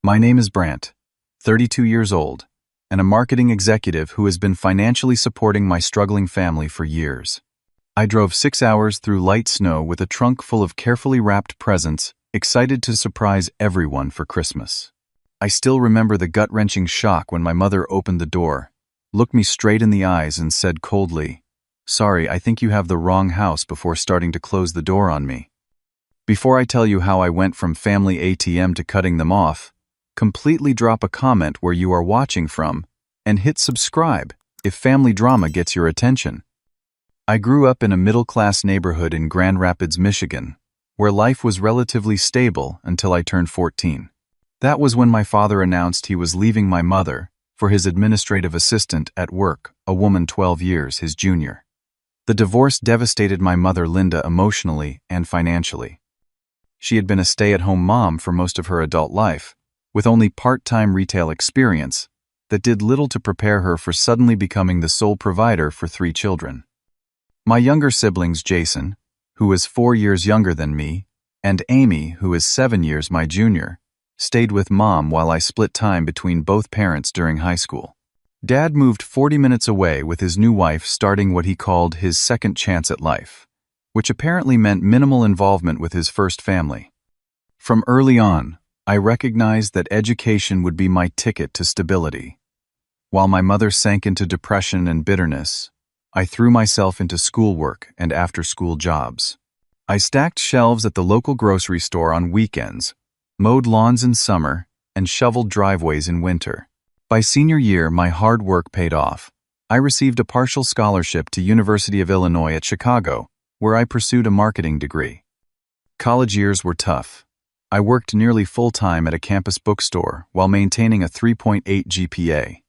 My name is Brant, 32 years old, and a marketing executive who has been financially supporting my struggling family for years. I drove 6 hours through light snow with a trunk full of carefully wrapped presents, excited to surprise everyone for Christmas. I still remember the gut-wrenching shock when my mother opened the door, looked me straight in the eyes and said coldly, "Sorry, I think you have the wrong house," before starting to close the door on me. Before I tell you how I went from family ATM to cutting them off, completely drop a comment where you are watching from, and hit subscribe if family drama gets your attention. I grew up in a middle-class neighborhood in Grand Rapids, Michigan, where life was relatively stable until I turned 14. That was when my father announced he was leaving my mother for his administrative assistant at work, a woman 12 years his junior. The divorce devastated my mother Linda emotionally and financially. She had been a stay-at-home mom for most of her adult life, with only part-time retail experience, that did little to prepare her for suddenly becoming the sole provider for 3 children. My younger siblings, Jason, who is 4 years younger than me, and Amy, who is 7 years my junior, stayed with Mom while I split time between both parents during high school. Dad moved 40 minutes away with his new wife, starting what he called his second chance at life, which apparently meant minimal involvement with his first family. From early on, I recognized that education would be my ticket to stability. While my mother sank into depression and bitterness, I threw myself into schoolwork and after-school jobs. I stacked shelves at the local grocery store on weekends, mowed lawns in summer, and shoveled driveways in winter. By senior year, my hard work paid off. I received a partial scholarship to University of Illinois at Chicago, where I pursued a marketing degree. College years were tough. I worked nearly full-time at a campus bookstore while maintaining a 3.8 GPA.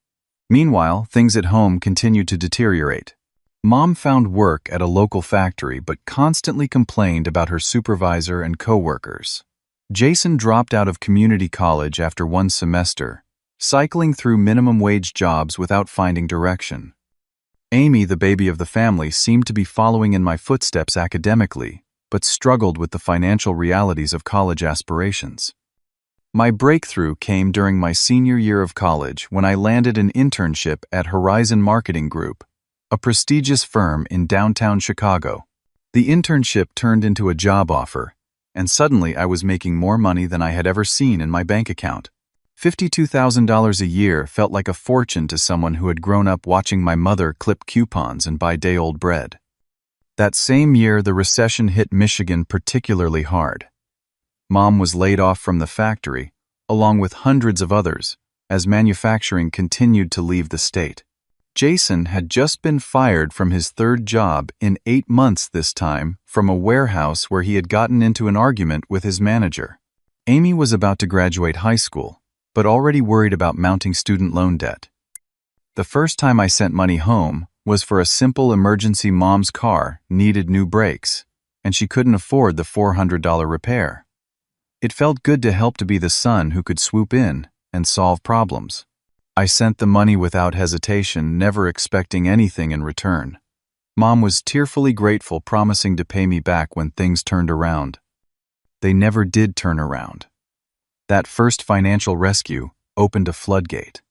Meanwhile, things at home continued to deteriorate. Mom found work at a local factory but constantly complained about her supervisor and coworkers. Jason dropped out of community college after 1 semester, cycling through minimum wage jobs without finding direction. Amy, the baby of the family, seemed to be following in my footsteps academically, but struggled with the financial realities of college aspirations. My breakthrough came during my senior year of college when I landed an internship at Horizon Marketing Group, a prestigious firm in downtown Chicago. The internship turned into a job offer, and suddenly I was making more money than I had ever seen in my bank account. $52,000 a year felt like a fortune to someone who had grown up watching my mother clip coupons and buy day-old bread. That same year, the recession hit Michigan particularly hard. Mom was laid off from the factory, along with hundreds of others, as manufacturing continued to leave the state. Jason had just been fired from his 3rd job in 8 months this time from a warehouse where he had gotten into an argument with his manager. Amy was about to graduate high school, but already worried about mounting student loan debt. The first time I sent money home was for a simple emergency. Mom's car needed new brakes, and she couldn't afford the $400 repair. It felt good to help, to be the son who could swoop in and solve problems. I sent the money without hesitation, never expecting anything in return. Mom was tearfully grateful, promising to pay me back when things turned around. They never did turn around. That first financial rescue opened a floodgate.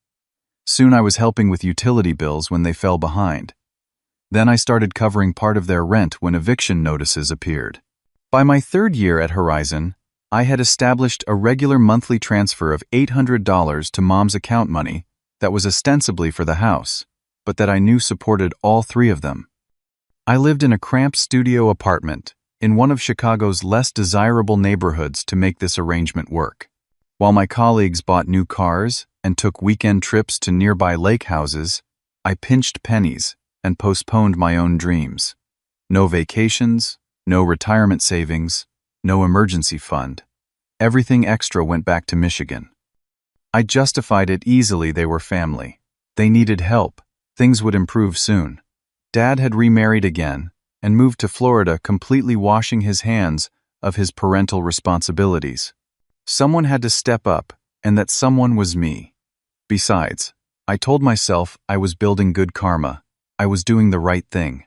Soon I was helping with utility bills when they fell behind. Then I started covering part of their rent when eviction notices appeared. By my 3rd year at Horizon, I had established a regular monthly transfer of $800 to Mom's account money that was ostensibly for the house, but that I knew supported all 3 of them. I lived in a cramped studio apartment in one of Chicago's less desirable neighborhoods to make this arrangement work. While my colleagues bought new cars and took weekend trips to nearby lake houses, I pinched pennies and postponed my own dreams. No vacations, no retirement savings, no emergency fund. Everything extra went back to Michigan. I justified it easily. They were family. They needed help. Things would improve soon. Dad had remarried again and moved to Florida, completely washing his hands of his parental responsibilities. Someone had to step up, and that someone was me. Besides, I told myself I was building good karma. I was doing the right thing.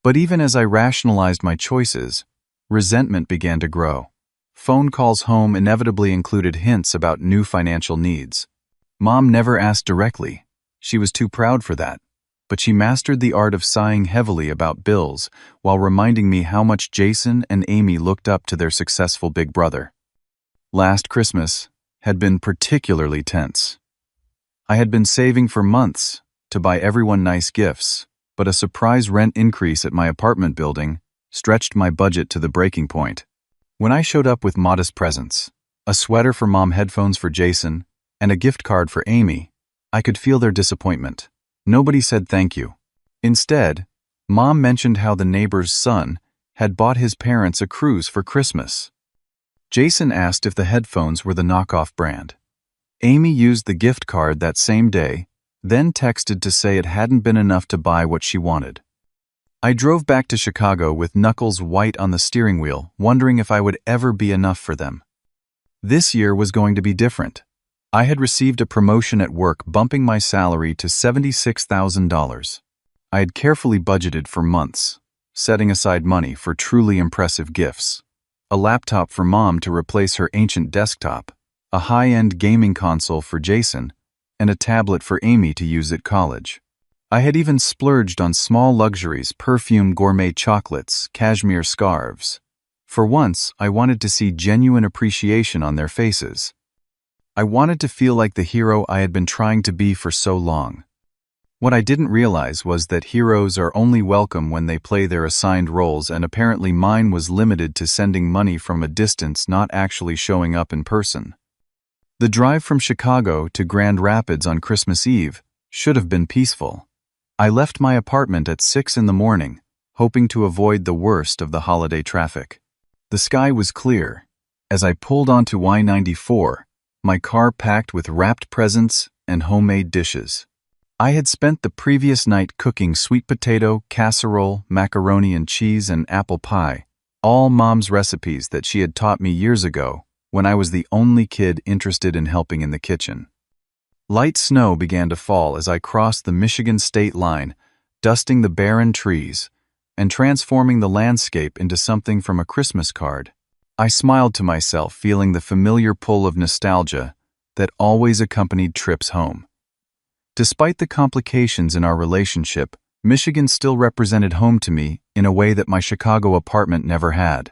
But even as I rationalized my choices, resentment began to grow. Phone calls home inevitably included hints about new financial needs. Mom never asked directly. She was too proud for that. But she mastered the art of sighing heavily about bills while reminding me how much Jason and Amy looked up to their successful big brother. Last Christmas had been particularly tense. I had been saving for months to buy everyone nice gifts, but a surprise rent increase at my apartment building stretched my budget to the breaking point. When I showed up with modest presents, a sweater for Mom, headphones for Jason, and a gift card for Amy, I could feel their disappointment. Nobody said thank you. Instead, Mom mentioned how the neighbor's son had bought his parents a cruise for Christmas. Jason asked if the headphones were the knockoff brand. Amy used the gift card that same day, then texted to say it hadn't been enough to buy what she wanted. I drove back to Chicago with knuckles white on the steering wheel, wondering if I would ever be enough for them. This year was going to be different. I had received a promotion at work, bumping my salary to $76,000. I had carefully budgeted for months, setting aside money for truly impressive gifts. A laptop for Mom to replace her ancient desktop, a high-end gaming console for Jason, and a tablet for Amy to use at college. I had even splurged on small luxuries, perfumed gourmet chocolates, cashmere scarves. For once, I wanted to see genuine appreciation on their faces. I wanted to feel like the hero I had been trying to be for so long. What I didn't realize was that heroes are only welcome when they play their assigned roles, and apparently mine was limited to sending money from a distance, not actually showing up in person. The drive from Chicago to Grand Rapids on Christmas Eve should have been peaceful. I left my apartment at 6 in the morning, hoping to avoid the worst of the holiday traffic. The sky was clear. As I pulled onto Y-94, my car packed with wrapped presents and homemade dishes. I had spent the previous night cooking sweet potato, casserole, macaroni and cheese, and apple pie, all Mom's recipes that she had taught me years ago when I was the only kid interested in helping in the kitchen. Light snow began to fall as I crossed the Michigan state line, dusting the barren trees and transforming the landscape into something from a Christmas card. I smiled to myself, feeling the familiar pull of nostalgia that always accompanied trips home. Despite the complications in our relationship, Michigan still represented home to me in a way that my Chicago apartment never had.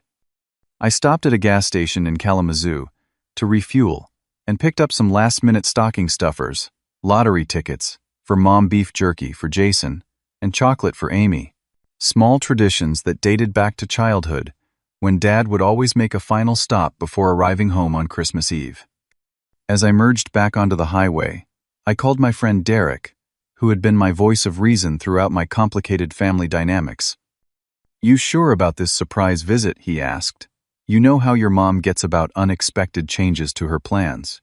I stopped at a gas station in Kalamazoo to refuel and picked up some last-minute stocking stuffers, lottery tickets for Mom, beef jerky for Jason, and chocolate for Amy. Small traditions that dated back to childhood, when Dad would always make a final stop before arriving home on Christmas Eve. As I merged back onto the highway, I called my friend Derek, who had been my voice of reason throughout my complicated family dynamics. "You sure about this surprise visit?" he asked. "You know how your mom gets about unexpected changes to her plans."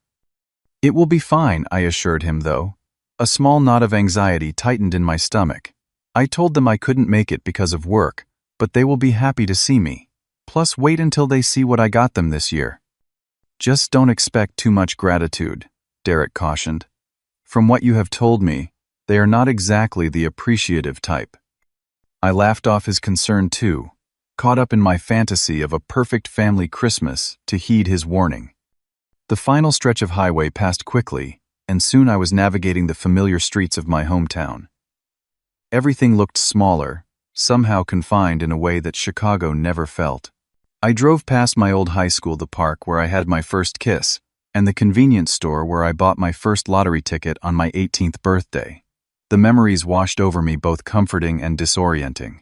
"It will be fine," I assured him, though. A small knot of anxiety tightened in my stomach. I told them I couldn't make it because of work, but they will be happy to see me. Plus, wait until they see what I got them this year. "Just don't expect too much gratitude," Derek cautioned. "From what you have told me, they are not exactly the appreciative type." I laughed off his concern too, caught up in my fantasy of a perfect family Christmas to heed his warning. The final stretch of highway passed quickly, and soon I was navigating the familiar streets of my hometown. Everything looked smaller, somehow confined in a way that Chicago never felt. I drove past my old high school, the park where I had my first kiss, and the convenience store where I bought my first lottery ticket on my 18th birthday. The memories washed over me, both comforting and disorienting.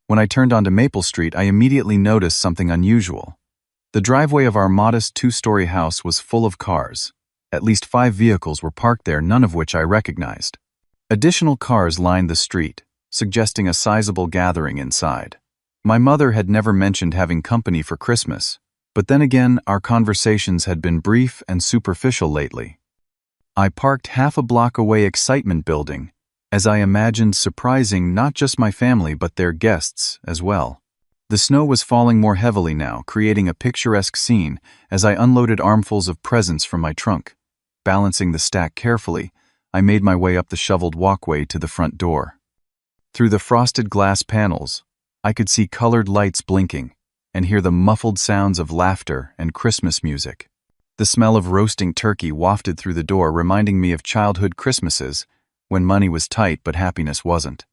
When I turned onto Maple Street, I immediately noticed something unusual. The driveway of our modest two-story house was full of cars. At least 5 vehicles were parked there, none of which I recognized. Additional cars lined the street, suggesting a sizable gathering inside. My mother had never mentioned having company for Christmas, but then again, our conversations had been brief and superficial lately. I parked half a block away, excitement building, as I imagined surprising not just my family but their guests as well. The snow was falling more heavily now, creating a picturesque scene as I unloaded armfuls of presents from my trunk. Balancing the stack carefully, I made my way up the shoveled walkway to the front door. Through the frosted glass panels, I could see colored lights blinking, and hear the muffled sounds of laughter and Christmas music. The smell of roasting turkey wafted through the door, reminding me of childhood Christmases when money was tight but happiness wasn't.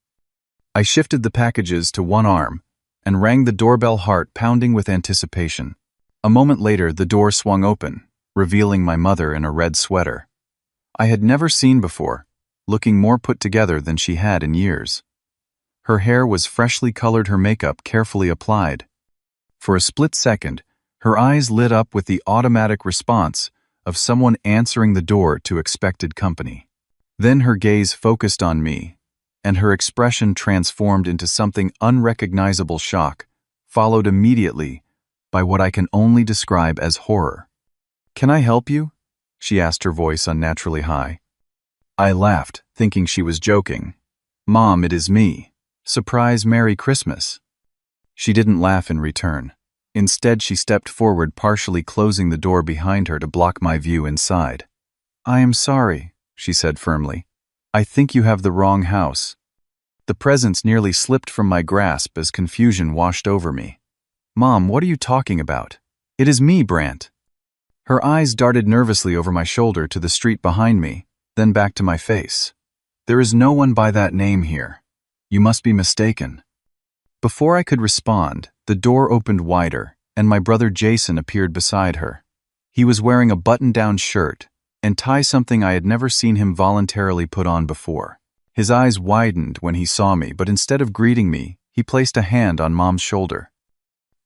I shifted the packages to one arm and rang the doorbell, heart pounding with anticipation. A moment later, the door swung open, revealing my mother in a red sweater I had never seen before, looking more put together than she had in years. Her hair was freshly colored, her makeup carefully applied. For a split second, her eyes lit up with the automatic response of someone answering the door to expected company. Then her gaze focused on me, and her expression transformed into something unrecognizable: shock, followed immediately by what I can only describe as horror. "Can I help you?" she asked, her voice unnaturally high. I laughed, thinking she was joking. "Mom, it is me. Surprise Merry Christmas." She didn't laugh in return. Instead, she stepped forward, partially closing the door behind her to block my view inside. "I am sorry," she said firmly. "I think you have the wrong house." The presents nearly slipped from my grasp as confusion washed over me. "Mom, what are you talking about? It is me, Brant." Her eyes darted nervously over my shoulder to the street behind me, then back to my face. "There is no one by that name here. You must be mistaken." Before I could respond, the door opened wider, and my brother Jason appeared beside her. He was wearing a button-down shirt and tie, something I had never seen him voluntarily put on before. His eyes widened when he saw me, but instead of greeting me, he placed a hand on Mom's shoulder.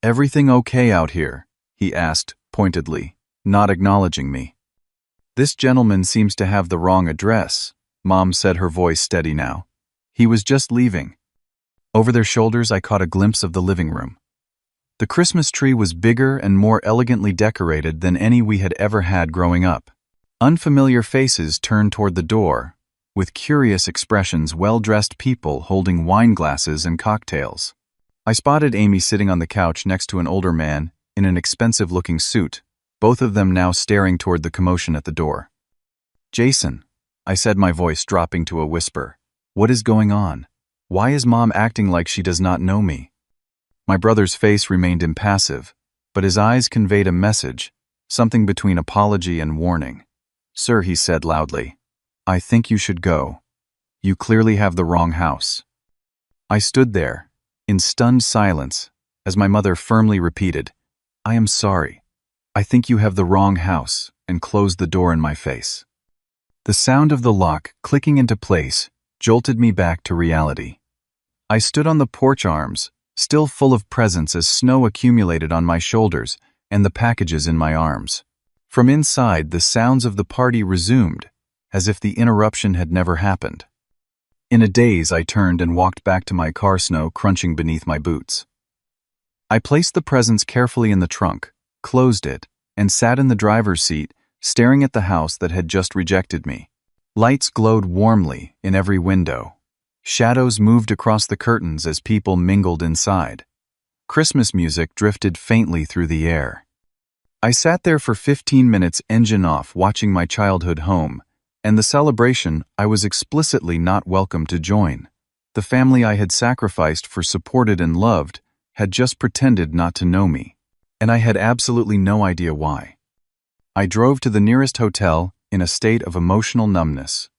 "Everything okay out here?" he asked pointedly, not acknowledging me. "This gentleman seems to have the wrong address," Mom said, her voice steady now. "He was just leaving." Over their shoulders, I caught a glimpse of the living room. The Christmas tree was bigger and more elegantly decorated than any we had ever had growing up. Unfamiliar faces turned toward the door, with curious expressions, well-dressed people holding wine glasses and cocktails. I spotted Amy sitting on the couch next to an older man in an expensive-looking suit, both of them now staring toward the commotion at the door. "Jason," I said, my voice dropping to a whisper, "what is going on? Why is Mom acting like she does not know me?" My brother's face remained impassive, but his eyes conveyed a message, something between apology and warning. "Sir," he said loudly, "I think you should go. You clearly have the wrong house." I stood there, in stunned silence, as my mother firmly repeated, "I am sorry. I think you have the wrong house," and closed the door in my face. The sound of the lock clicking into place jolted me back to reality. I stood on the porch, arms still full of presents, as snow accumulated on my shoulders and the packages in my arms. From inside, the sounds of the party resumed, as if the interruption had never happened. In a daze, I turned and walked back to my car, snow crunching beneath my boots. I placed the presents carefully in the trunk, closed it, and sat in the driver's seat, staring at the house that had just rejected me. Lights glowed warmly in every window. Shadows moved across the curtains as people mingled inside. Christmas music drifted faintly through the air. I sat there for 15 minutes, engine off, watching my childhood home, and the celebration I was explicitly not welcome to join. The family I had sacrificed for, supported and loved, had just pretended not to know me, and I had absolutely no idea why. I drove to the nearest hotel in a state of emotional numbness.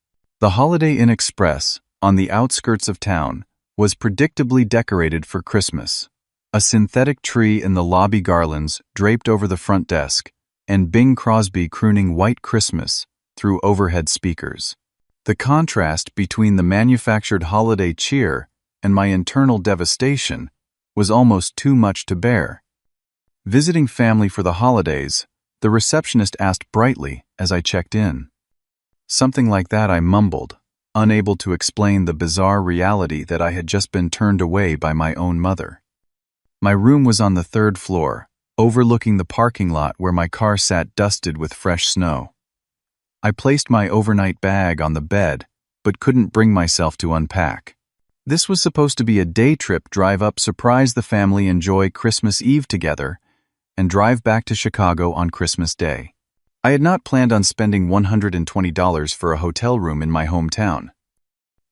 The Holiday Inn Express, on the outskirts of town, was predictably decorated for Christmas. A synthetic tree in the lobby, garlands draped over the front desk, and Bing Crosby crooning White Christmas through overhead speakers. The contrast between the manufactured holiday cheer and my internal devastation was almost too much to bear. "Visiting family for the holidays?" the receptionist asked brightly as I checked in. "Something like that," I mumbled, unable to explain the bizarre reality that I had just been turned away by my own mother. My room was on the 3rd floor, overlooking the parking lot where my car sat, dusted with fresh snow. I placed my overnight bag on the bed, but couldn't bring myself to unpack. This was supposed to be a day trip, drive up, surprise the family, enjoy Christmas Eve together, and drive back to Chicago on Christmas Day. I had not planned on spending $120 for a hotel room in my hometown.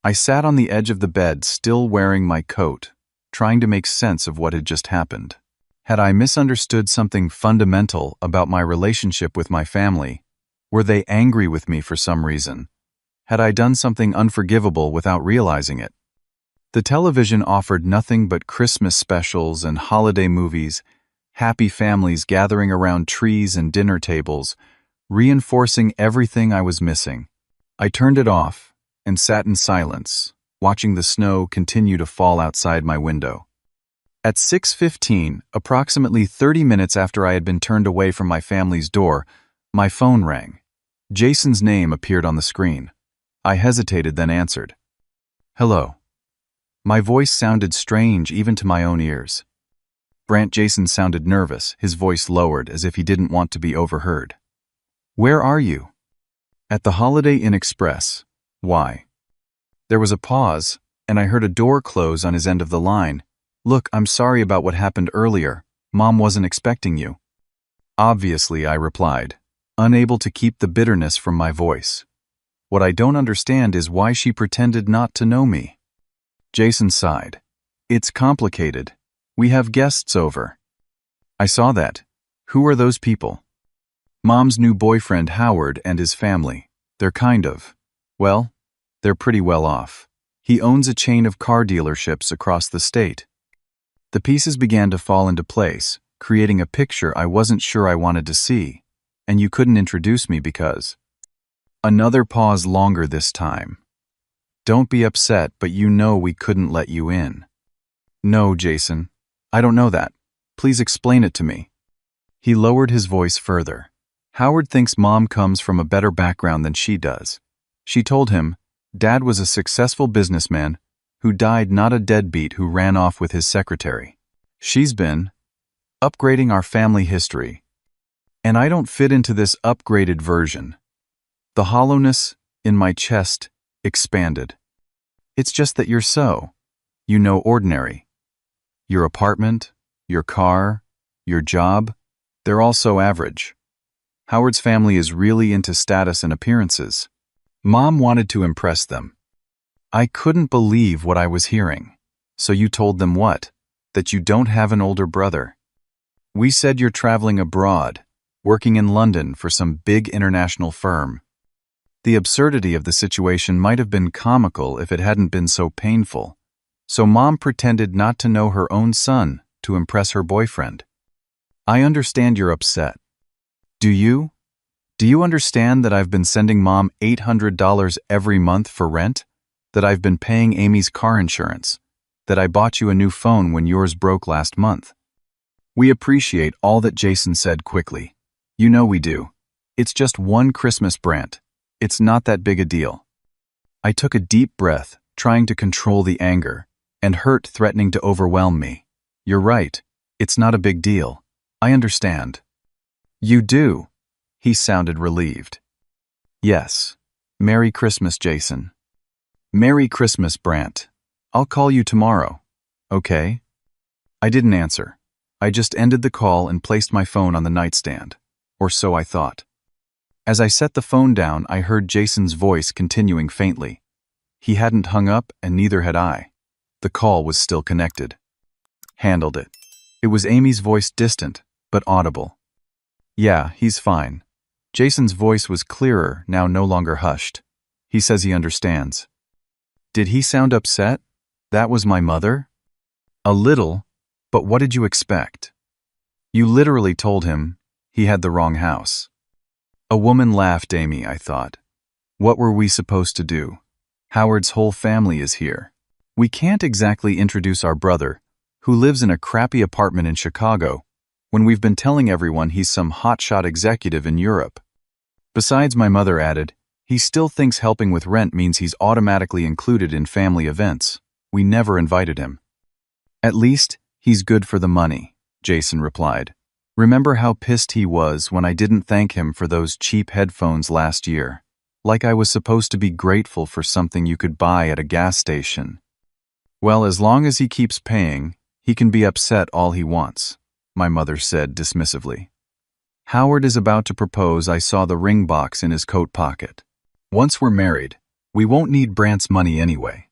I sat on the edge of the bed, still wearing my coat, trying to make sense of what had just happened. Had I misunderstood something fundamental about my relationship with my family? Were they angry with me for some reason? Had I done something unforgivable without realizing it? The television offered nothing but Christmas specials and holiday movies, happy families gathering around trees and dinner tables, reinforcing everything I was missing. I turned it off and sat in silence, watching the snow continue to fall outside my window. At 6:15, approximately 30 minutes after I had been turned away from my family's door, my phone rang. Jason's name appeared on the screen. I hesitated, then answered. "Hello." My voice sounded strange even to my own ears. Brant Jason sounded nervous, his voice lowered as if he didn't want to be overheard. "Where are you?" "At the Holiday Inn Express." "Why?" There was a pause, and I heard a door close on his end of the line. "Look, I'm sorry about what happened earlier. Mom wasn't expecting you." "Obviously," I replied, unable to keep the bitterness from my voice. "What I don't understand is why she pretended not to know me." Jason sighed. "It's complicated. We have guests over." "I saw that. Who are those people?" "Mom's new boyfriend Howard and his family. They're well, they're pretty well off. He owns a chain of car dealerships across the state." The pieces began to fall into place, creating a picture I wasn't sure I wanted to see, and you couldn't introduce me because... Another pause, longer this time. "Don't be upset, but you know we couldn't let you in." "No, Jason. I don't know that. Please explain it to me." He lowered his voice further. "Howard thinks Mom comes from a better background than she does. She told him Dad was a successful businessman who died, not a deadbeat who ran off with his secretary. She's been upgrading our family history. And I don't fit into this upgraded version." The hollowness in my chest expanded. "It's just that you're ordinary. Your apartment, your car, your job, they're all so average. Howard's family is really into status and appearances. Mom wanted to impress them." I couldn't believe what I was hearing. "So you told them what? That you don't have an older brother?" "We said you're traveling abroad, working in London for some big international firm." The absurdity of the situation might have been comical if it hadn't been so painful. So Mom pretended not to know her own son to impress her boyfriend. "I understand you're upset. Do you? Do you understand that I've been sending Mom $800 every month for rent? That I've been paying Amy's car insurance? That I bought you a new phone when yours broke last month?" "We appreciate all that," Jason said quickly. "You know we do. It's just one Christmas, Brant. It's not that big a deal." I took a deep breath, trying to control the anger, and hurt threatening to overwhelm me. "You're right. It's not a big deal. I understand." "You do?" He sounded relieved. "Yes. Merry Christmas, Jason." "Merry Christmas, Brant. I'll call you tomorrow. Okay?" I didn't answer. I just ended the call and placed my phone on the nightstand. Or so I thought. As I set the phone down, I heard Jason's voice continuing faintly. He hadn't hung up, and neither had I. The call was still connected. "Handled it." It was Amy's voice, distant, but audible. "Yeah, he's fine." Jason's voice was clearer, now no longer hushed. "He says he understands." Did he sound upset? That was my mother? "A little, but what did you expect?" "You literally told him he had the wrong house." A woman laughed, Amy, I thought. What were we supposed to do? Howard's whole family is here. We can't exactly introduce our brother, who lives in a crappy apartment in Chicago, when we've been telling everyone he's some hotshot executive in Europe. Besides, my mother added, he still thinks helping with rent means he's automatically included in family events. We never invited him. "At least, he's good for the money," Jason replied. "Remember how pissed he was when I didn't thank him for those cheap headphones last year? Like I was supposed to be grateful for something you could buy at a gas station." "Well, as long as he keeps paying, he can be upset all he wants," my mother said dismissively. "Howard is about to propose. I saw the ring box in his coat pocket. Once we're married, we won't need Brant's money anyway."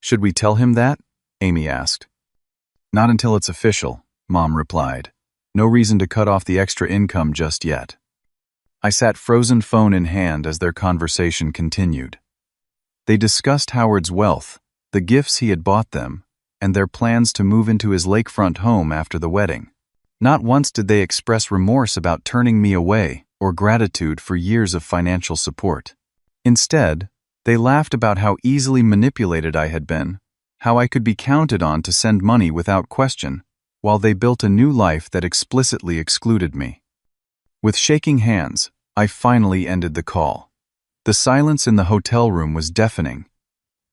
"Should we tell him that?" Amy asked. "Not until it's official," Mom replied. "No reason to cut off the extra income just yet." I sat frozen phone in hand as their conversation continued. They discussed Howard's wealth, the gifts he had bought them, and their plans to move into his lakefront home after the wedding. Not once did they express remorse about turning me away or gratitude for years of financial support. Instead, they laughed about how easily manipulated I had been, how I could be counted on to send money without question, while they built a new life that explicitly excluded me. With shaking hands, I finally ended the call. The silence in the hotel room was deafening.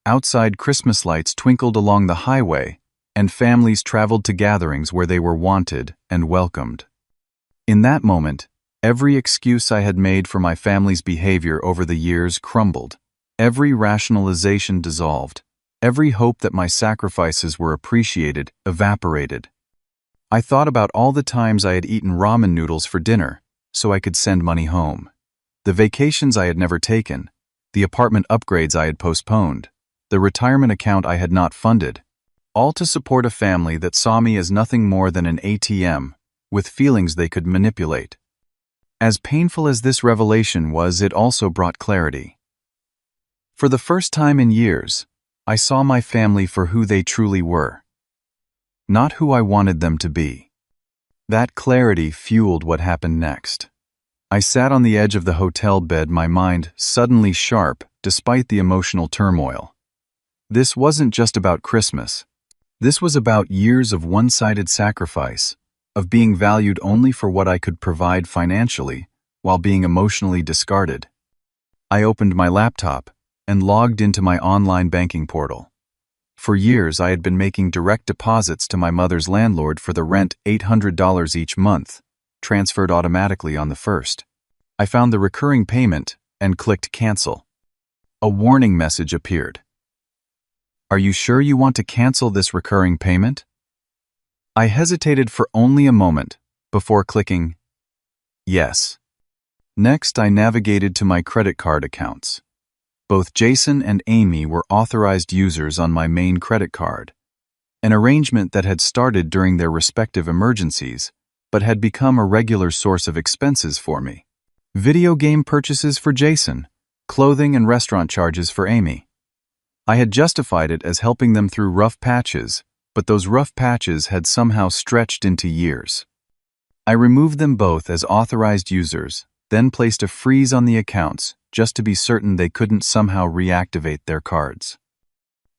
Outside, Christmas lights twinkled along the highway, and families traveled to gatherings where they were wanted and welcomed. In that moment, every excuse I had made for my family's behavior over the years crumbled. Every rationalization dissolved. Every hope that my sacrifices were appreciated evaporated. I thought about all the times I had eaten ramen noodles for dinner so I could send money home. The vacations I had never taken, the apartment upgrades I had postponed, the retirement account I had not funded, all to support a family that saw me as nothing more than an ATM, with feelings they could manipulate. As painful as this revelation was, it also brought clarity. For the first time in years, I saw my family for who they truly were, not who I wanted them to be. That clarity fueled what happened next. I sat on the edge of the hotel bed, my mind suddenly sharp despite the emotional turmoil. This wasn't just about Christmas. This was about years of one-sided sacrifice, of being valued only for what I could provide financially while being emotionally discarded. I opened my laptop and logged into my online banking portal. For years, I had been making direct deposits to my mother's landlord for the rent, $800 each month, transferred automatically on the 1st. I found the recurring payment and clicked cancel. A warning message appeared. "Are you sure you want to cancel this recurring payment?" I hesitated for only a moment before clicking yes. Next, I navigated to my credit card accounts. Both Jason and Amy were authorized users on my main credit card, an arrangement that had started during their respective emergencies, but had become a regular source of expenses for me. Video game purchases for Jason, clothing and restaurant charges for Amy. I had justified it as helping them through rough patches, but those rough patches had somehow stretched into years. I removed them both as authorized users, then placed a freeze on the accounts just to be certain they couldn't somehow reactivate their cards.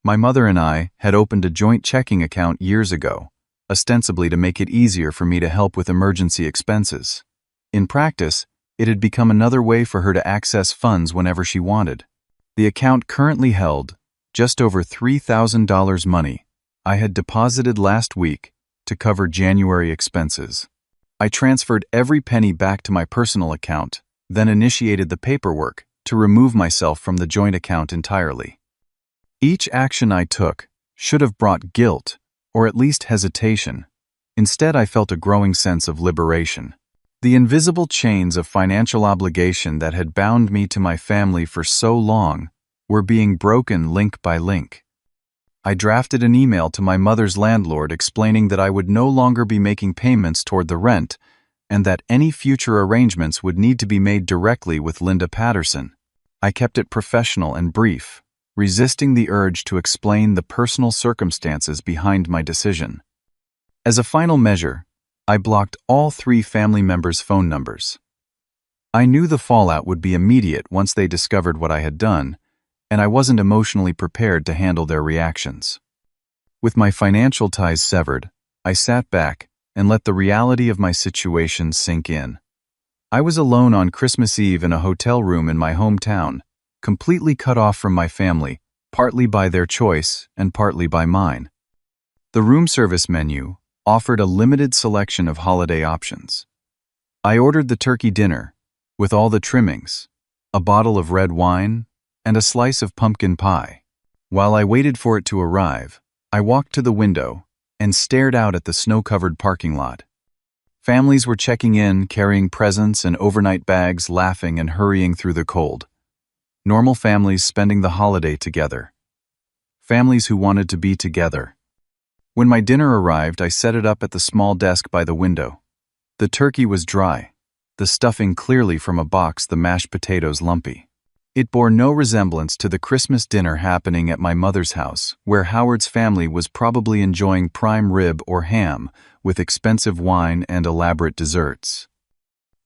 My mother and I had opened a joint checking account years ago, ostensibly to make it easier for me to help with emergency expenses. In practice, it had become another way for her to access funds whenever she wanted. The account currently held just over $3,000 money I had deposited last week to cover January expenses. I transferred every penny back to my personal account, then initiated the paperwork to remove myself from the joint account entirely. Each action I took should have brought guilt, or at least hesitation. Instead, I felt a growing sense of liberation. The invisible chains of financial obligation that had bound me to my family for so long were being broken link by link. I drafted an email to my mother's landlord explaining that I would no longer be making payments toward the rent and that any future arrangements would need to be made directly with Linda Patterson. I kept it professional and brief, resisting the urge to explain the personal circumstances behind my decision. As a final measure, I blocked all 3 family members' phone numbers. I knew the fallout would be immediate once they discovered what I had done, and I wasn't emotionally prepared to handle their reactions. With my financial ties severed, I sat back and let the reality of my situation sink in. I was alone on Christmas Eve in a hotel room in my hometown, completely cut off from my family, partly by their choice and partly by mine. The room service menu offered a limited selection of holiday options. I ordered the turkey dinner, with all the trimmings, a bottle of red wine, and a slice of pumpkin pie. While I waited for it to arrive, I walked to the window and stared out at the snow-covered parking lot. Families were checking in, carrying presents and overnight bags, laughing and hurrying through the cold. Normal families spending the holiday together. Families who wanted to be together. When my dinner arrived, I set it up at the small desk by the window. The turkey was dry, the stuffing clearly from a box, the mashed potatoes lumpy. It bore no resemblance to the Christmas dinner happening at my mother's house, where Howard's family was probably enjoying prime rib or ham with expensive wine and elaborate desserts.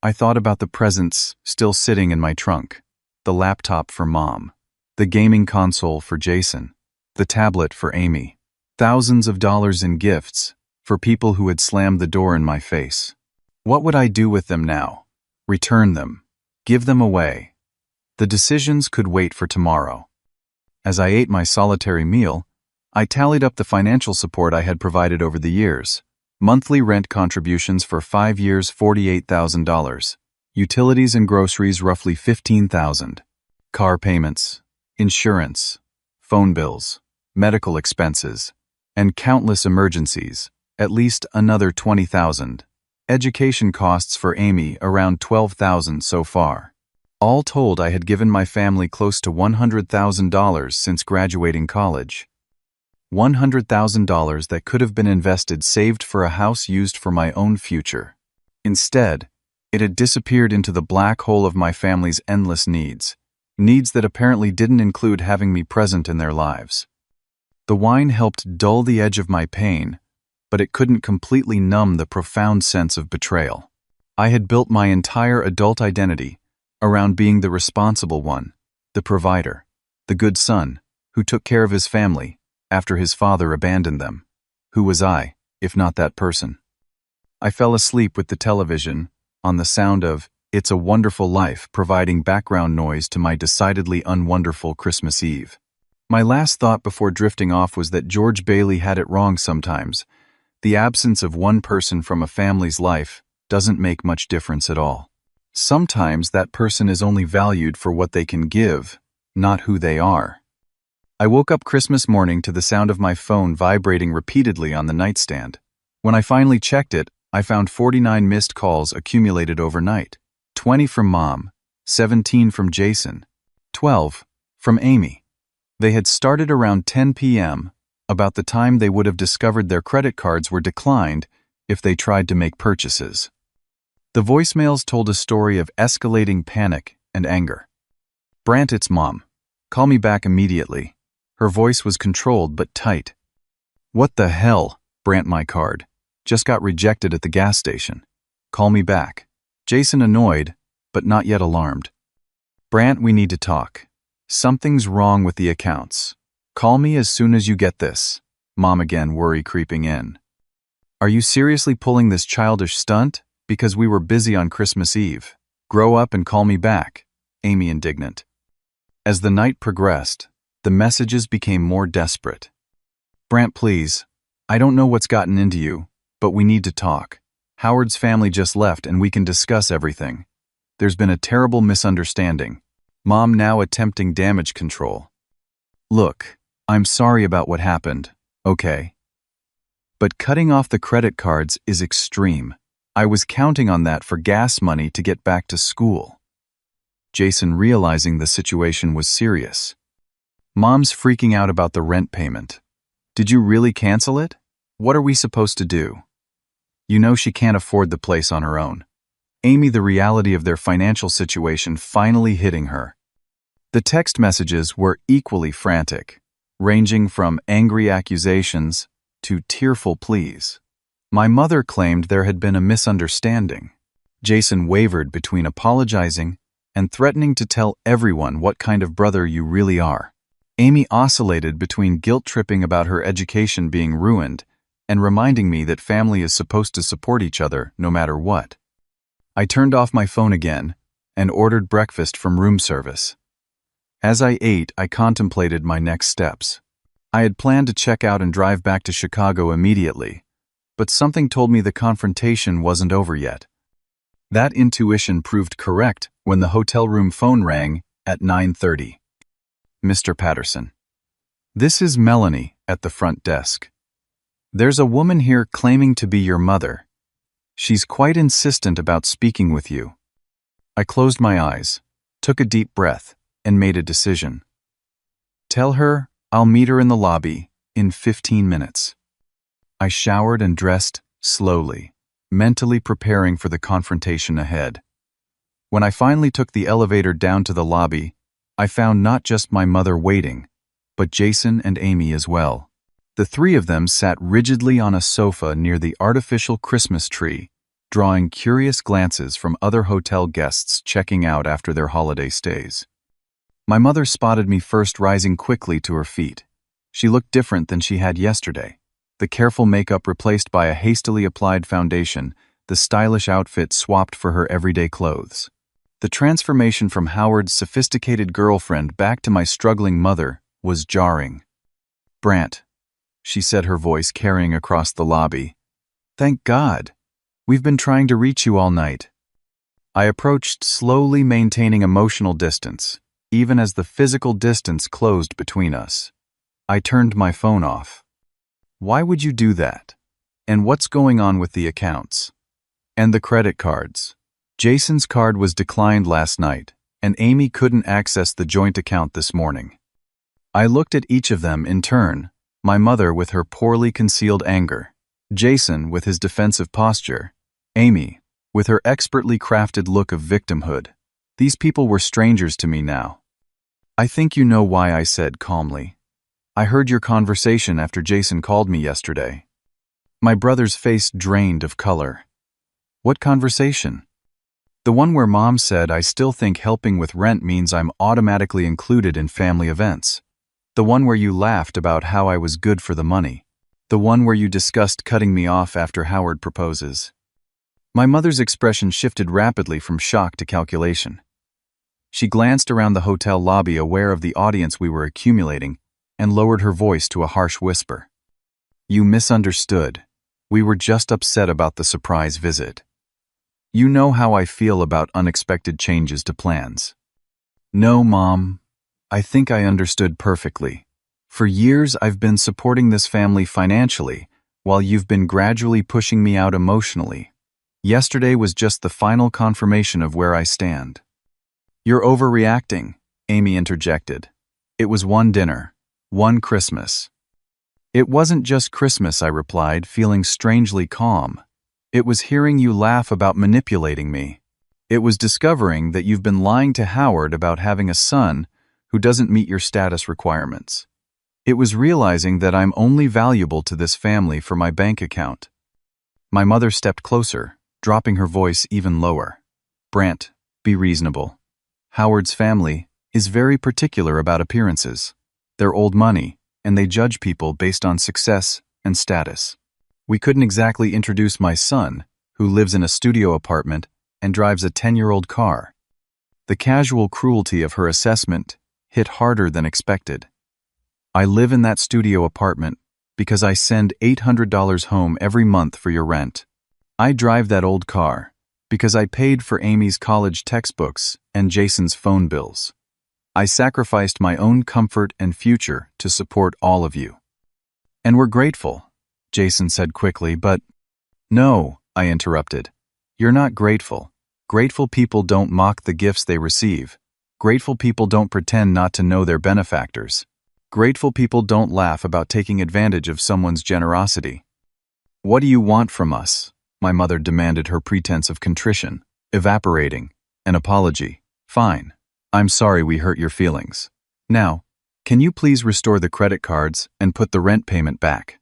I thought about the presents still sitting in my trunk: the laptop for Mom, the gaming console for Jason, the tablet for Amy, thousands of dollars in gifts for people who had slammed the door in my face. What would I do with them now? Return them? Give them away? The decisions could wait for tomorrow. As I ate my solitary meal, I tallied up the financial support I had provided over the years. Monthly rent contributions for 5 years, $48,000. Utilities and groceries, roughly $15,000. Car payments, insurance, phone bills, medical expenses, and countless emergencies, at least another $20,000. Education costs for Amy, around $12,000 so far. All told, I had given my family close to $100,000 since graduating college. $100,000 that could have been invested, saved for a house, used for my own future. Instead, it had disappeared into the black hole of my family's endless needs that apparently didn't include having me present in their lives. The wine helped dull the edge of my pain, but it couldn't completely numb the profound sense of betrayal. I had built my entire adult identity around being the responsible one, the provider, the good son who took care of his family after his father abandoned them. Who was I, if not that person? I fell asleep with the television on the sound of "It's a Wonderful Life" providing background noise to my decidedly unwonderful Christmas Eve. My last thought before drifting off was that George Bailey had it wrong sometimes. The absence of one person from a family's life doesn't make much difference at all. Sometimes that person is only valued for what they can give, not who they are. I woke up Christmas morning to the sound of my phone vibrating repeatedly on the nightstand. When I finally checked it, I found 49 missed calls accumulated overnight. 20 from Mom, 17 from Jason, 12 from Amy. They had started around 10 p.m., about the time they would have discovered their credit cards were declined if they tried to make purchases. The voicemails told a story of escalating panic and anger. "Brant, it's Mom. Call me back immediately." Her voice was controlled but tight. "What the hell, Brant, my card just got rejected at the gas station. Call me back." Jason, annoyed, but not yet alarmed. "Brant, we need to talk. Something's wrong with the accounts. Call me as soon as you get this." Mom again, worry creeping in. "Are you seriously pulling this childish stunt? Because we were busy on Christmas Eve. Grow up and call me back." Amy, indignant. As the night progressed, the messages became more desperate. "Brant, please. I don't know what's gotten into you, but we need to talk. Howard's family just left and we can discuss everything. There's been a terrible misunderstanding." Mom, now attempting damage control. "Look, I'm sorry about what happened, okay? But cutting off the credit cards is extreme. I was counting on that for gas money to get back to school." Jason, realizing the situation was serious. "Mom's freaking out about the rent payment. Did you really cancel it? What are we supposed to do? You know she can't afford the place on her own." Amy, the reality of their financial situation finally hitting her. The text messages were equally frantic, ranging from angry accusations to tearful pleas. My mother claimed there had been a misunderstanding. Jason wavered between apologizing and threatening to tell everyone what kind of brother you really are. Amy oscillated between guilt-tripping about her education being ruined and reminding me that family is supposed to support each other no matter what. I turned off my phone again and ordered breakfast from room service. As I ate, I contemplated my next steps. I had planned to check out and drive back to Chicago immediately, but something told me the confrontation wasn't over yet. That intuition proved correct when the hotel room phone rang at 9:30. "Mr. Patterson. This is Melanie at the front desk. There's a woman here claiming to be your mother. She's quite insistent about speaking with you." I closed my eyes, took a deep breath, and made a decision. "Tell her I'll meet her in the lobby in 15 minutes. I showered and dressed slowly, mentally preparing for the confrontation ahead. When I finally took the elevator down to the lobby, I found not just my mother waiting, but Jason and Amy as well. The three of them sat rigidly on a sofa near the artificial Christmas tree, drawing curious glances from other hotel guests checking out after their holiday stays. My mother spotted me first, rising quickly to her feet. She looked different than she had yesterday. The careful makeup replaced by a hastily applied foundation, the stylish outfit swapped for her everyday clothes. The transformation from Howard's sophisticated girlfriend back to my struggling mother was jarring. "Brant," she said, her voice carrying across the lobby. "Thank God. We've been trying to reach you all night." I approached, slowly maintaining emotional distance, even as the physical distance closed between us. I turned my phone off. "Why would you do that? And what's going on with the accounts? And the credit cards?" Jason's card was declined last night, and Amy couldn't access the joint account this morning. I looked at each of them in turn, my mother with her poorly concealed anger, Jason with his defensive posture, Amy with her expertly crafted look of victimhood. These people were strangers to me now. "I think you know why," I said calmly. "I heard your conversation after Jason called me yesterday." My brother's face drained of color. "What conversation?" "The one where Mom said I still think helping with rent means I'm automatically included in family events. The one where you laughed about how I was good for the money. The one where you discussed cutting me off after Howard proposes." My mother's expression shifted rapidly from shock to calculation. She glanced around the hotel lobby, aware of the audience we were accumulating, and lowered her voice to a harsh whisper. "You misunderstood. We were just upset about the surprise visit. You know how I feel about unexpected changes to plans." "No, Mom. I think I understood perfectly. For years I've been supporting this family financially, while you've been gradually pushing me out emotionally. Yesterday was just the final confirmation of where I stand." "You're overreacting," Amy interjected. "It was one dinner, one Christmas." "It wasn't just Christmas," I replied, feeling strangely calm. "It was hearing you laugh about manipulating me. It was discovering that you've been lying to Howard about having a son who doesn't meet your status requirements. It was realizing that I'm only valuable to this family for my bank account." My mother stepped closer, dropping her voice even lower. "Brant, be reasonable. Howard's family is very particular about appearances. They're old money, and they judge people based on success and status. We couldn't exactly introduce my son, who lives in a studio apartment and drives a 10-year-old car." The casual cruelty of her assessment hit harder than expected. "I live in that studio apartment because I send $800 home every month for your rent. I drive that old car because I paid for Amy's college textbooks and Jason's phone bills. I sacrificed my own comfort and future to support all of you. And we're grateful," Jason said quickly, "but—" "No," I interrupted. "You're not grateful. Grateful people don't mock the gifts they receive. Grateful people don't pretend not to know their benefactors. Grateful people don't laugh about taking advantage of someone's generosity." "What do you want from us?" my mother demanded, her pretense of contrition evaporating. "An apology. Fine. I'm sorry we hurt your feelings. Now, can you please restore the credit cards and put the rent payment back?"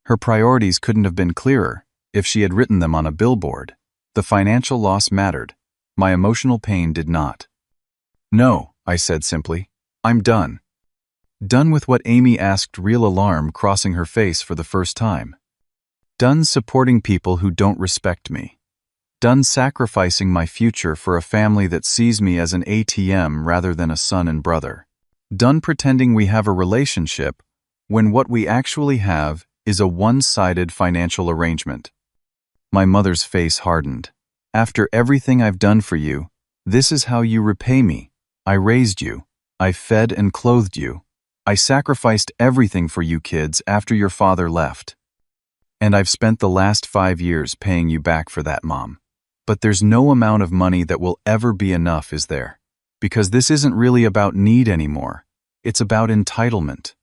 Her priorities couldn't have been clearer if she had written them on a billboard. The financial loss mattered. My emotional pain did not. "No," I said simply. "I'm done." Done with what Amy asked, real alarm crossing her face for the first time. Done supporting people who don't respect me. Done sacrificing my future for a family that sees me as an ATM rather than a son and brother. Done pretending we have a relationship when what we actually have is a one-sided financial arrangement. My mother's face hardened. "After everything I've done for you, this is how you repay me. I raised you. I fed and clothed you. I sacrificed everything for you kids after your father left. And I've spent the last 5 years paying you back for that, Mom. But there's no amount of money that will ever be enough, is there? Because this isn't really about need anymore. It's about entitlement."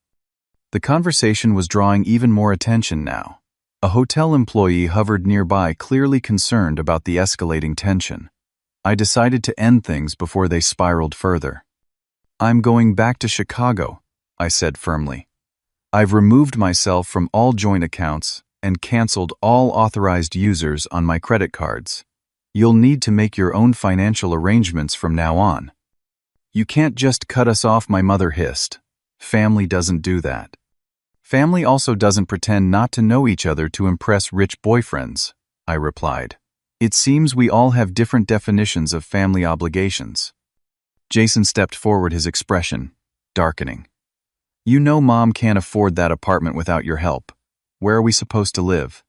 The conversation was drawing even more attention now. A hotel employee hovered nearby, clearly concerned about the escalating tension. I decided to end things before they spiraled further. "I'm going back to Chicago," I said firmly. "I've removed myself from all joint accounts and canceled all authorized users on my credit cards. You'll need to make your own financial arrangements from now on." "You can't just cut us off," my mother hissed. "Family doesn't do that. Family also doesn't pretend not to know each other to impress rich boyfriends," I replied. "It seems we all have different definitions of family obligations." Jason stepped forward, his expression darkening. "You know Mom can't afford that apartment without your help. Where are we supposed to live?"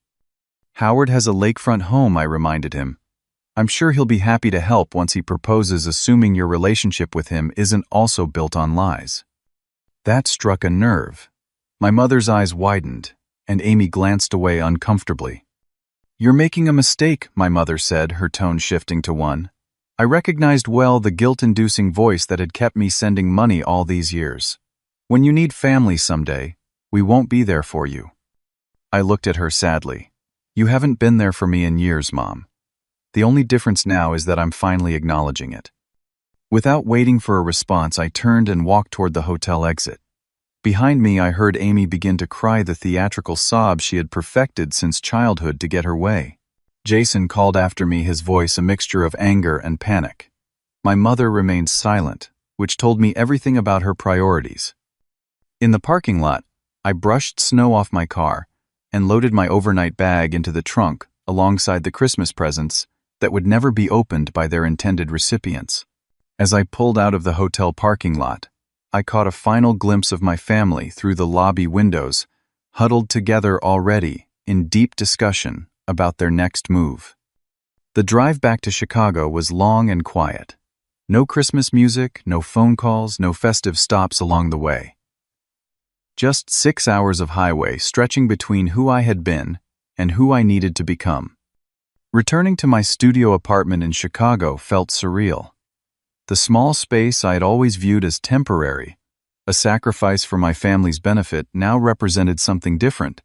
"Howard has a lakefront home," I reminded him. "I'm sure he'll be happy to help once he proposes, assuming your relationship with him isn't also built on lies." That struck a nerve. My mother's eyes widened, and Amy glanced away uncomfortably. "You're making a mistake," my mother said, her tone shifting to one. I recognized well the guilt-inducing voice that had kept me sending money all these years. "When you need family someday, we won't be there for you." I looked at her sadly. "You haven't been there for me in years, Mom. The only difference now is that I'm finally acknowledging it." Without waiting for a response, I turned and walked toward the hotel exit. Behind me, I heard Amy begin to cry, the theatrical sob she had perfected since childhood to get her way. Jason called after me, his voice a mixture of anger and panic. My mother remained silent, which told me everything about her priorities. In the parking lot, I brushed snow off my car and loaded my overnight bag into the trunk alongside the Christmas presents that would never be opened by their intended recipients. As I pulled out of the hotel parking lot, I caught a final glimpse of my family through the lobby windows, huddled together already in deep discussion about their next move. The drive back to Chicago was long and quiet. No Christmas music, no phone calls, no festive stops along the way. Just 6 hours of highway stretching between who I had been and who I needed to become. Returning to my studio apartment in Chicago felt surreal. The small space I had always viewed as temporary, a sacrifice for my family's benefit, now represented something different.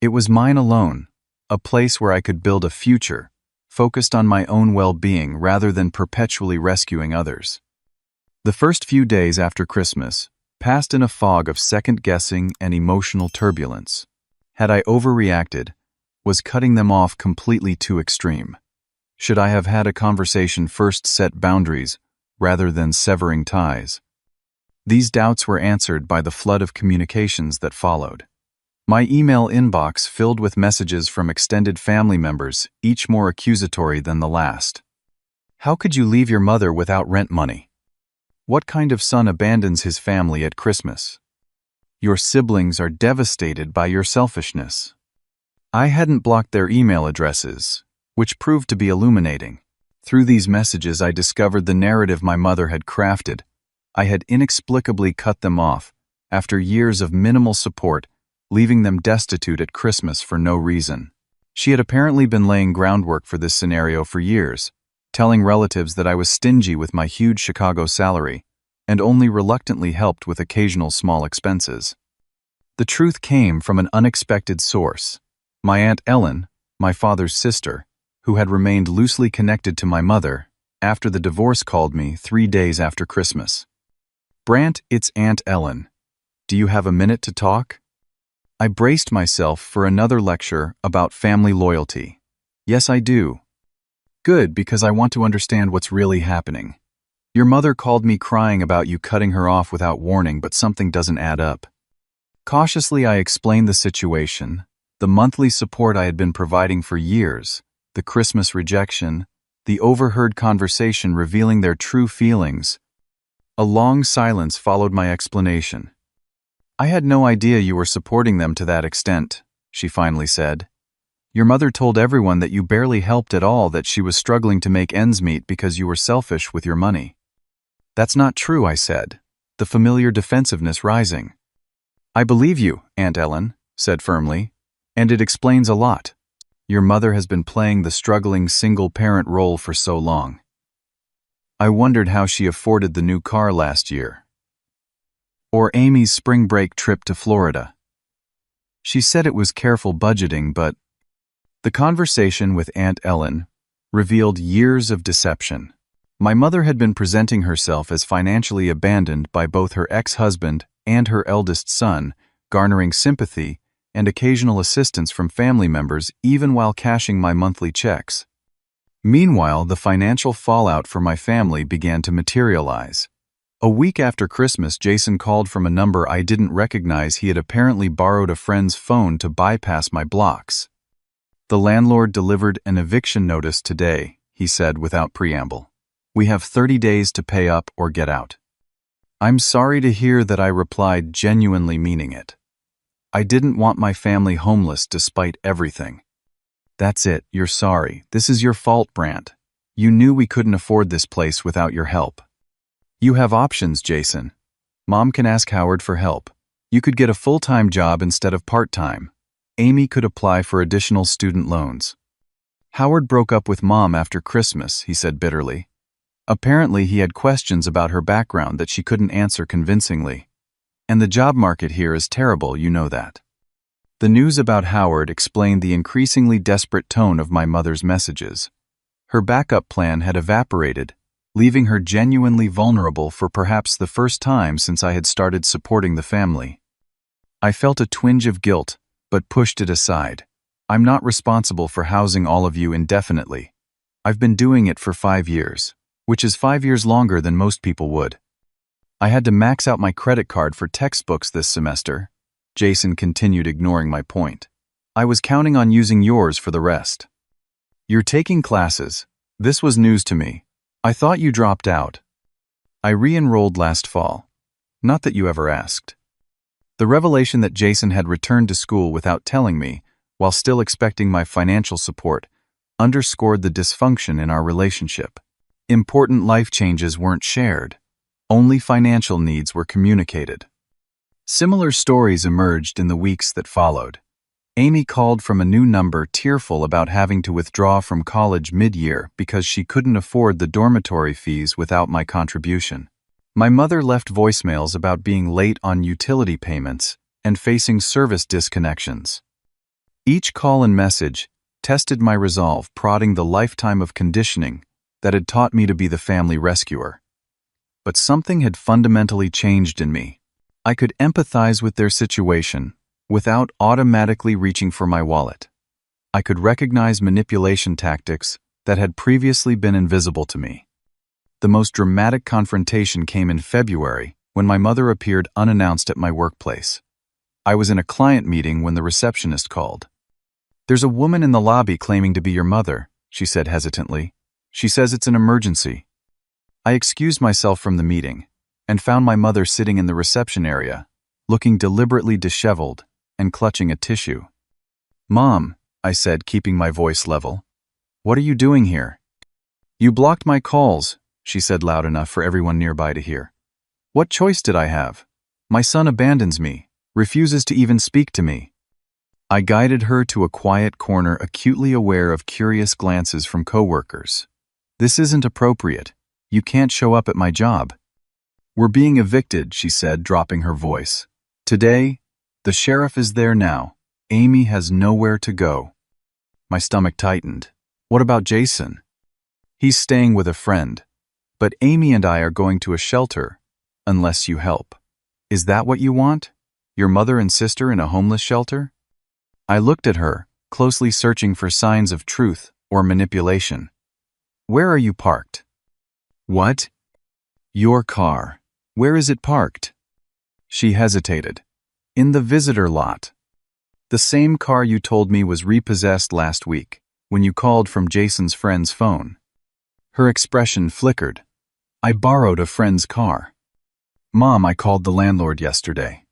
It was mine alone, a place where I could build a future, focused on my own well-being rather than perpetually rescuing others. The first few days after Christmas passed in a fog of second-guessing and emotional turbulence. Had I overreacted? Was cutting them off completely too extreme? Should I have had a conversation first, set boundaries, rather than severing ties? These doubts were answered by the flood of communications that followed. My email inbox filled with messages from extended family members, each more accusatory than the last. "How could you leave your mother without rent money? What kind of son abandons his family at Christmas? Your siblings are devastated by your selfishness." I hadn't blocked their email addresses, which proved to be illuminating. Through these messages, I discovered the narrative my mother had crafted. I had inexplicably cut them off, after years of minimal support, leaving them destitute at Christmas for no reason. She had apparently been laying groundwork for this scenario for years, telling relatives that I was stingy with my huge Chicago salary, and only reluctantly helped with occasional small expenses. The truth came from an unexpected source. My Aunt Ellen, my father's sister, who had remained loosely connected to my mother after the divorce, called me 3 days after Christmas. "Brant, it's Aunt Ellen. Do you have a minute to talk?" I braced myself for another lecture about family loyalty. "Yes, I do." "Good, because I want to understand what's really happening. Your mother called me crying about you cutting her off without warning, but something doesn't add up." Cautiously, I explained the situation, the monthly support I had been providing for years, the Christmas rejection, the overheard conversation revealing their true feelings. A long silence followed my explanation. "I had no idea you were supporting them to that extent," she finally said. "Your mother told everyone that you barely helped at all, that she was struggling to make ends meet because you were selfish with your money." "That's not true," I said, the familiar defensiveness rising. "I believe you," Aunt Ellen said firmly, "and it explains a lot. Your mother has been playing the struggling single-parent role for so long. I wondered how she afforded the new car last year. Or Amy's spring break trip to Florida. She said it was careful budgeting, but The conversation with Aunt Ellen revealed years of deception. My mother had been presenting herself as financially abandoned by both her ex-husband and her eldest son, garnering sympathy and occasional assistance from family members even while cashing my monthly checks. Meanwhile, the financial fallout for my family began to materialize. A week after Christmas, Jason called from a number I didn't recognize. He had apparently borrowed a friend's phone to bypass my blocks. "The landlord delivered an eviction notice today," he said without preamble. "We have 30 days to pay up or get out." "I'm sorry to hear that," I replied, genuinely meaning it. I didn't want my family homeless despite everything. "That's it, you're sorry. This is your fault, Brant. You knew we couldn't afford this place without your help." "You have options, Jason. Mom can ask Howard for help. You could get a full-time job instead of part-time. Amy could apply for additional student loans." "Howard broke up with Mom after Christmas," he said bitterly. "Apparently he had questions about her background that she couldn't answer convincingly. And the job market here is terrible, you know that." The news about Howard explained the increasingly desperate tone of my mother's messages. Her backup plan had evaporated, leaving her genuinely vulnerable for perhaps the first time since I had started supporting the family. I felt a twinge of guilt, but pushed it aside. "I'm not responsible for housing all of you indefinitely. I've been doing it for 5 years, which is 5 years longer than most people would. I had to max out my credit card for textbooks this semester." Jason continued, ignoring my point. "I was counting on using yours for the rest." "You're taking classes. This was news to me. I thought you dropped out." "I re-enrolled last fall. Not that you ever asked." The revelation that Jason had returned to school without telling me, while still expecting my financial support, underscored the dysfunction in our relationship. Important life changes weren't shared. Only financial needs were communicated. Similar stories emerged in the weeks that followed. Amy called from a new number, tearful about having to withdraw from college mid-year because she couldn't afford the dormitory fees without my contribution. My mother left voicemails about being late on utility payments and facing service disconnections. Each call and message tested my resolve, prodding the lifetime of conditioning that had taught me to be the family rescuer. But something had fundamentally changed in me. I could empathize with their situation without automatically reaching for my wallet. I could recognize manipulation tactics that had previously been invisible to me. The most dramatic confrontation came in February when my mother appeared unannounced at my workplace. I was in a client meeting when the receptionist called. "There's a woman in the lobby claiming to be your mother," she said hesitantly. "She says it's an emergency." I excused myself from the meeting and found my mother sitting in the reception area, looking deliberately disheveled and clutching a tissue. "Mom," I said, keeping my voice level, "what are you doing here?" "You blocked my calls," she said loud enough for everyone nearby to hear. "What choice did I have? My son abandons me, refuses to even speak to me." I guided her to a quiet corner, acutely aware of curious glances from coworkers. "This isn't appropriate. You can't show up at my job." "We're being evicted," she said, dropping her voice. "Today, the sheriff is there now. Amy has nowhere to go." My stomach tightened. "What about Jason?" "He's staying with a friend. But Amy and I are going to a shelter, unless you help." "Is that what you want? Your mother and sister in a homeless shelter?" I looked at her, closely searching for signs of truth or manipulation. "Where are you parked?" "What?" "Your car. Where is it parked?" She hesitated. "In the visitor lot." "The same car you told me was repossessed last week, when you called from Jason's friend's phone." Her expression flickered. "I borrowed a friend's car." "Mom, I called the landlord yesterday.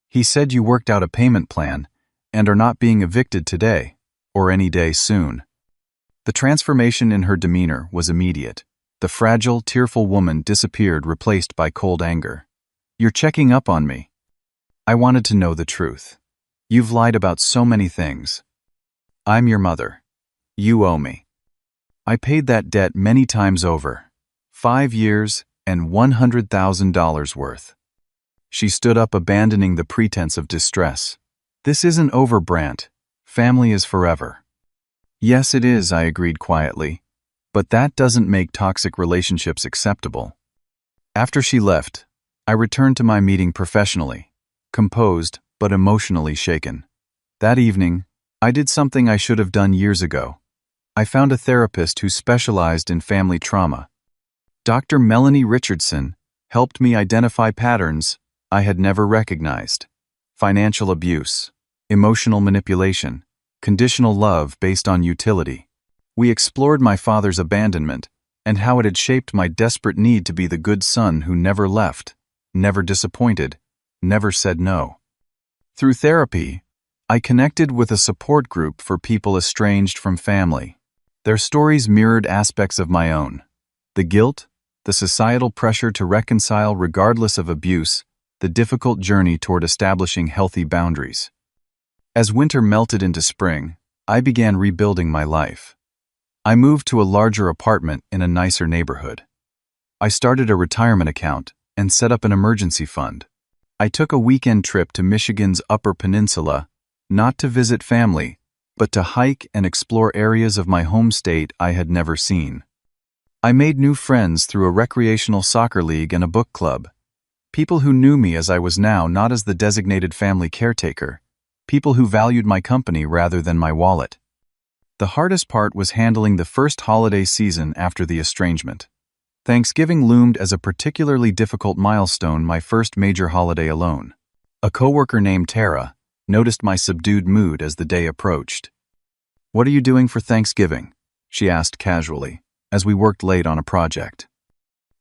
He said you worked out a payment plan and are not being evicted today, or any day soon." The transformation in her demeanor was immediate. The fragile, tearful woman disappeared, replaced by cold anger. "You're checking up on me." "I wanted to know the truth. You've lied about so many things." "I'm your mother. You owe me. I paid that debt many times over. 5 years and $100,000 worth." She stood up, abandoning the pretense of distress. "This isn't over, Brant. Family is forever." Yes, it is, I agreed quietly. But that doesn't make toxic relationships acceptable. After she left, I returned to my meeting professionally, composed but emotionally shaken. That evening, I did something I should have done years ago. I found a therapist who specialized in family trauma. Dr. Melanie Richardson helped me identify patterns I had never recognized: financial abuse, emotional manipulation, conditional love based on utility. We explored my father's abandonment and how it had shaped my desperate need to be the good son who never left, never disappointed, never said no. Through therapy, I connected with a support group for people estranged from family. Their stories mirrored aspects of my own: the guilt, the societal pressure to reconcile regardless of abuse, the difficult journey toward establishing healthy boundaries. As winter melted into spring, I began rebuilding my life. I moved to a larger apartment in a nicer neighborhood. I started a retirement account and set up an emergency fund. I took a weekend trip to Michigan's Upper Peninsula, not to visit family, but to hike and explore areas of my home state I had never seen. I made new friends through a recreational soccer league and a book club. People who knew me as I was now, not as the designated family caretaker. People who valued my company rather than my wallet. The hardest part was handling the first holiday season after the estrangement. Thanksgiving loomed as a particularly difficult milestone, my first major holiday alone. A coworker named Tara noticed my subdued mood as the day approached. "What are you doing for Thanksgiving?" she asked casually, as we worked late on a project.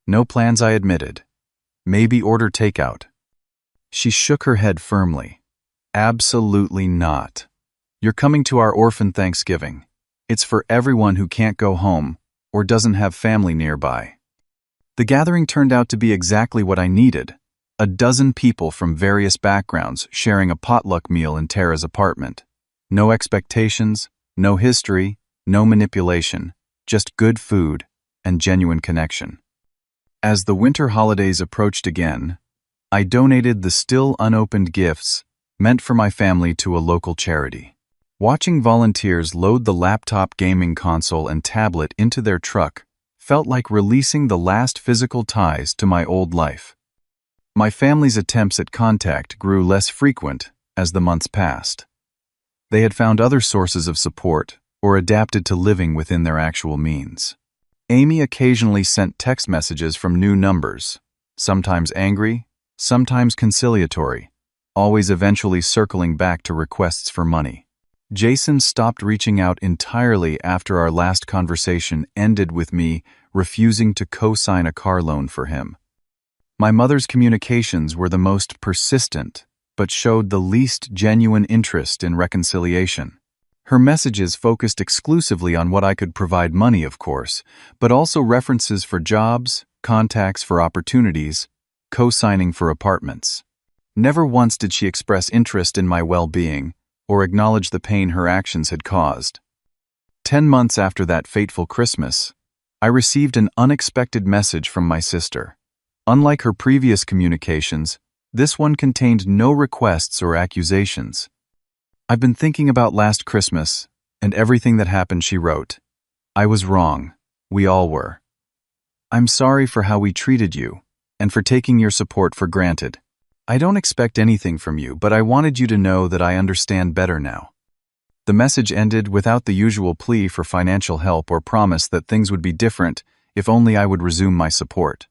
"No plans," I admitted. "Maybe order takeout." She shook her head firmly. "Absolutely not. You're coming to our orphan Thanksgiving. It's for everyone who can't go home or doesn't have family nearby." The gathering turned out to be exactly what I needed: a dozen people from various backgrounds sharing a potluck meal in Tara's apartment. No expectations, no history, no manipulation, just good food and genuine connection. As the winter holidays approached again, I donated the still unopened gifts meant for my family to a local charity. Watching volunteers load the laptop, gaming console, and tablet into their truck felt like releasing the last physical ties to my old life. My family's attempts at contact grew less frequent as the months passed. They had found other sources of support or adapted to living within their actual means. Amy occasionally sent text messages from new numbers, sometimes angry, sometimes conciliatory, always eventually circling back to requests for money. Jason stopped reaching out entirely after our last conversation ended with me refusing to co-sign a car loan for him. My mother's communications were the most persistent, but showed the least genuine interest in reconciliation. Her messages focused exclusively on what I could provide: money, of course, but also references for jobs, contacts for opportunities, co-signing for apartments. Never once did she express interest in my well-being or acknowledge the pain her actions had caused. 10 months after that fateful Christmas, I received an unexpected message from my sister. Unlike her previous communications, this one contained no requests or accusations. "I've been thinking about last Christmas and everything that happened," she wrote. "I was wrong. We all were. I'm sorry for how we treated you and for taking your support for granted. I don't expect anything from you, but I wanted you to know that I understand better now." The message ended without the usual plea for financial help or promise that things would be different if only I would resume my support.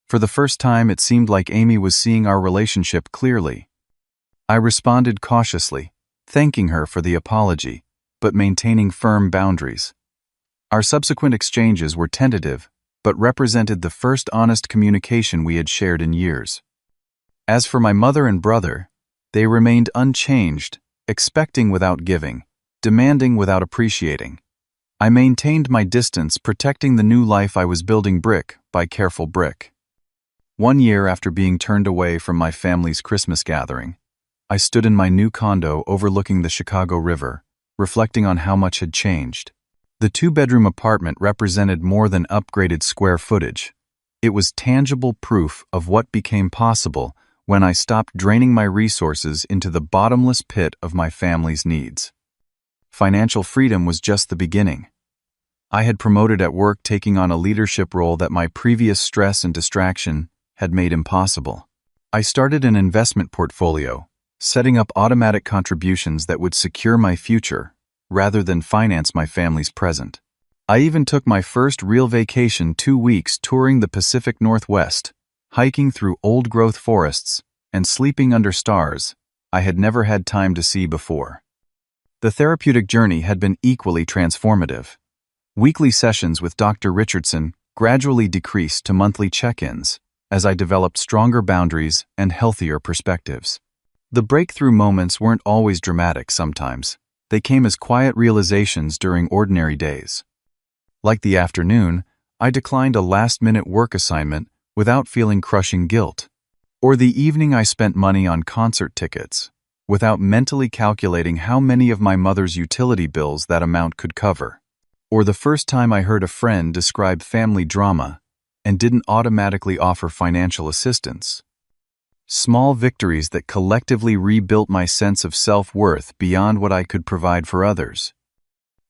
For the first time, it seemed like Amy was seeing our relationship clearly. I responded cautiously, thanking her for the apology, but maintaining firm boundaries. Our subsequent exchanges were tentative, but represented the first honest communication we had shared in years. As for my mother and brother, they remained unchanged, expecting without giving, demanding without appreciating. I maintained my distance, protecting the new life I was building brick by careful brick. 1 year after being turned away from my family's Christmas gathering, I stood in my new condo overlooking the Chicago River, reflecting on how much had changed. The 2-bedroom apartment represented more than upgraded square footage. It was tangible proof of what became possible when I stopped draining my resources into the bottomless pit of my family's needs. Financial freedom was just the beginning. I had promoted at work, taking on a leadership role that my previous stress and distraction had made impossible. I started an investment portfolio, setting up automatic contributions that would secure my future rather than finance my family's present. I even took my first real vacation, 2 weeks touring the Pacific Northwest, hiking through old-growth forests and sleeping under stars I had never had time to see before. The therapeutic journey had been equally transformative. Weekly sessions with Dr. Richardson gradually decreased to monthly check-ins as I developed stronger boundaries and healthier perspectives. The breakthrough moments weren't always dramatic. Sometimes they came as quiet realizations during ordinary days. Like the afternoon, I declined a last-minute work assignment without feeling crushing guilt. Or the evening I spent money on concert tickets without mentally calculating how many of my mother's utility bills that amount could cover. Or the first time I heard a friend describe family drama and didn't automatically offer financial assistance. Small victories that collectively rebuilt my sense of self-worth beyond what I could provide for others.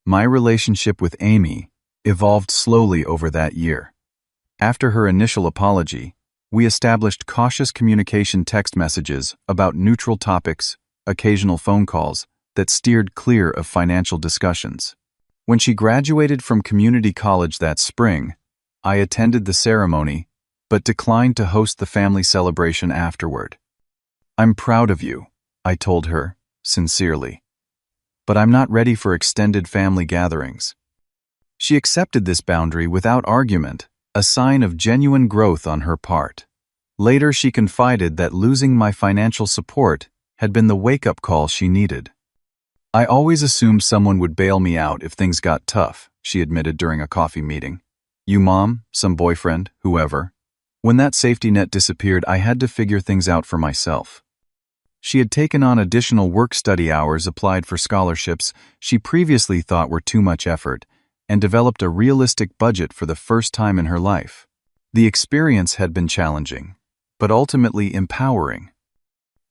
My relationship with Amy evolved slowly over that year. After her initial apology, we established cautious communication, text messages about neutral topics, occasional phone calls that steered clear of financial discussions. When she graduated from community college that spring, I attended the ceremony, but declined to host the family celebration afterward. "I'm proud of you," I told her, sincerely, "but I'm not ready for extended family gatherings." She accepted this boundary without argument, a sign of genuine growth on her part. Later, she confided that losing my financial support had been the wake-up call she needed. "I always assumed someone would bail me out if things got tough," she admitted during a coffee meeting. "You, mom, some boyfriend, whoever. When that safety net disappeared, I had to figure things out for myself." She had taken on additional work-study hours, applied for scholarships she previously thought were too much effort, and developed a realistic budget for the first time in her life. The experience had been challenging, but ultimately empowering.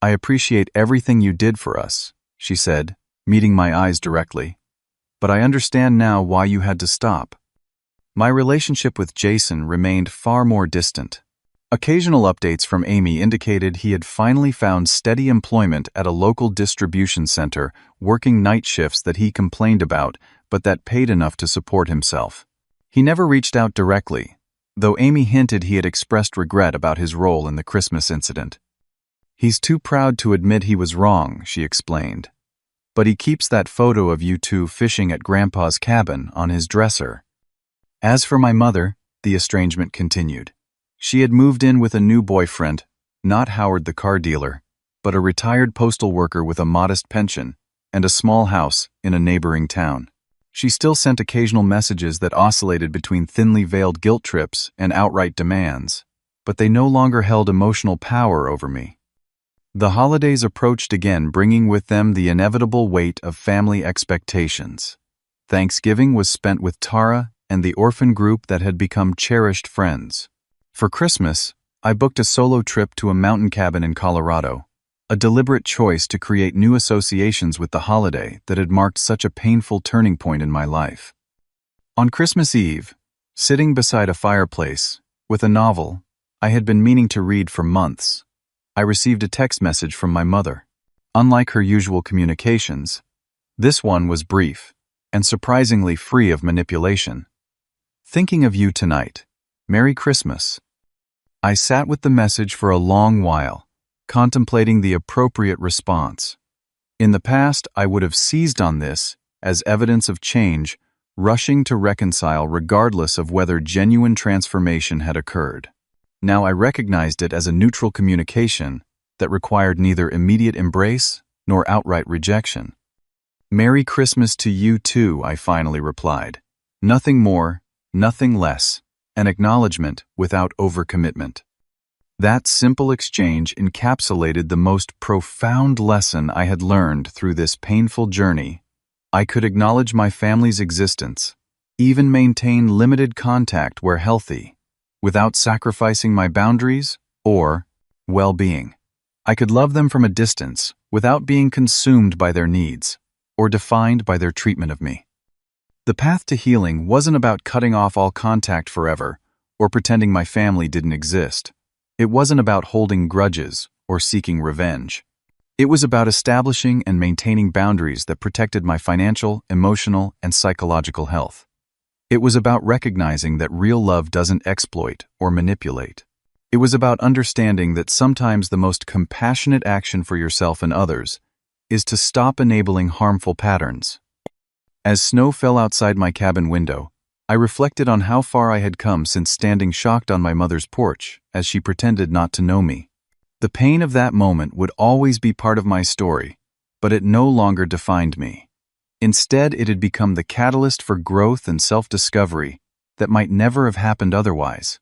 "I appreciate everything you did for us," she said, meeting my eyes directly. "But I understand now why you had to stop." My relationship with Jason remained far more distant. Occasional updates from Amy indicated he had finally found steady employment at a local distribution center, working night shifts that he complained about, but that paid enough to support himself. He never reached out directly, though Amy hinted he had expressed regret about his role in the Christmas incident. "He's too proud to admit he was wrong," she explained. "But he keeps that photo of you two fishing at Grandpa's cabin on his dresser." As for my mother, the estrangement continued. She had moved in with a new boyfriend, not Howard the car dealer, but a retired postal worker with a modest pension and a small house in a neighboring town. She still sent occasional messages that oscillated between thinly veiled guilt trips and outright demands, but they no longer held emotional power over me. The holidays approached again, bringing with them the inevitable weight of family expectations. Thanksgiving was spent with Tara and the orphan group that had become cherished friends. For Christmas, I booked a solo trip to a mountain cabin in Colorado, a deliberate choice to create new associations with the holiday that had marked such a painful turning point in my life. On Christmas Eve, sitting beside a fireplace with a novel I had been meaning to read for months, I received a text message from my mother. Unlike her usual communications, this one was brief and surprisingly free of manipulation. "Thinking of you tonight. Merry Christmas." I sat with the message for a long while, contemplating the appropriate response. In the past, I would have seized on this as evidence of change, rushing to reconcile regardless of whether genuine transformation had occurred. Now I recognized it as a neutral communication that required neither immediate embrace nor outright rejection. "Merry Christmas to you too," I finally replied. Nothing more, nothing less, an acknowledgement without overcommitment. That simple exchange encapsulated the most profound lesson I had learned through this painful journey. I could acknowledge my family's existence, even maintain limited contact where healthy, without sacrificing my boundaries or well-being. I could love them from a distance without being consumed by their needs. or defined by their treatment of me. The path to healing wasn't about cutting off all contact forever or pretending my family didn't exist. It wasn't about holding grudges or seeking revenge. It was about establishing and maintaining boundaries that protected my financial, emotional, and psychological health. It was about recognizing that real love doesn't exploit or manipulate. It was about understanding that sometimes the most compassionate action for yourself and others is to stop enabling harmful patterns. As snow fell outside my cabin window, I reflected on how far I had come since standing shocked on my mother's porch as she pretended not to know me. The pain of that moment would always be part of my story, but it no longer defined me. Instead, it had become the catalyst for growth and self-discovery that might never have happened otherwise.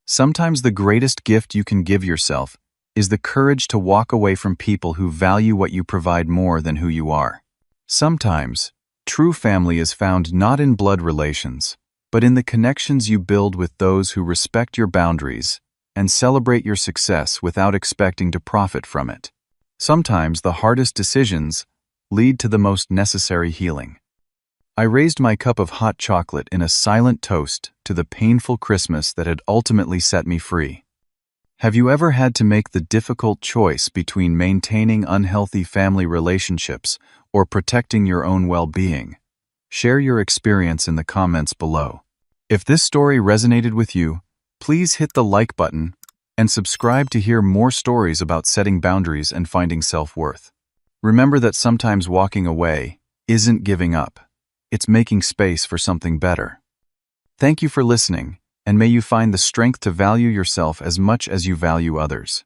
Sometimes the greatest gift you can give yourself is the courage to walk away from people who value what you provide more than who you are. Sometimes, true family is found not in blood relations, but in the connections you build with those who respect your boundaries and celebrate your success without expecting to profit from it. Sometimes the hardest decisions lead to the most necessary healing. I raised my cup of hot chocolate in a silent toast to the painful Christmas that had ultimately set me free. Have you ever had to make the difficult choice between maintaining unhealthy family relationships or protecting your own well-being? Share your experience in the comments below. If this story resonated with you, please hit the like button and subscribe to hear more stories about setting boundaries and finding self-worth. Remember that sometimes walking away isn't giving up. It's making space for something better. Thank you for listening, and may you find the strength to value yourself as much as you value others.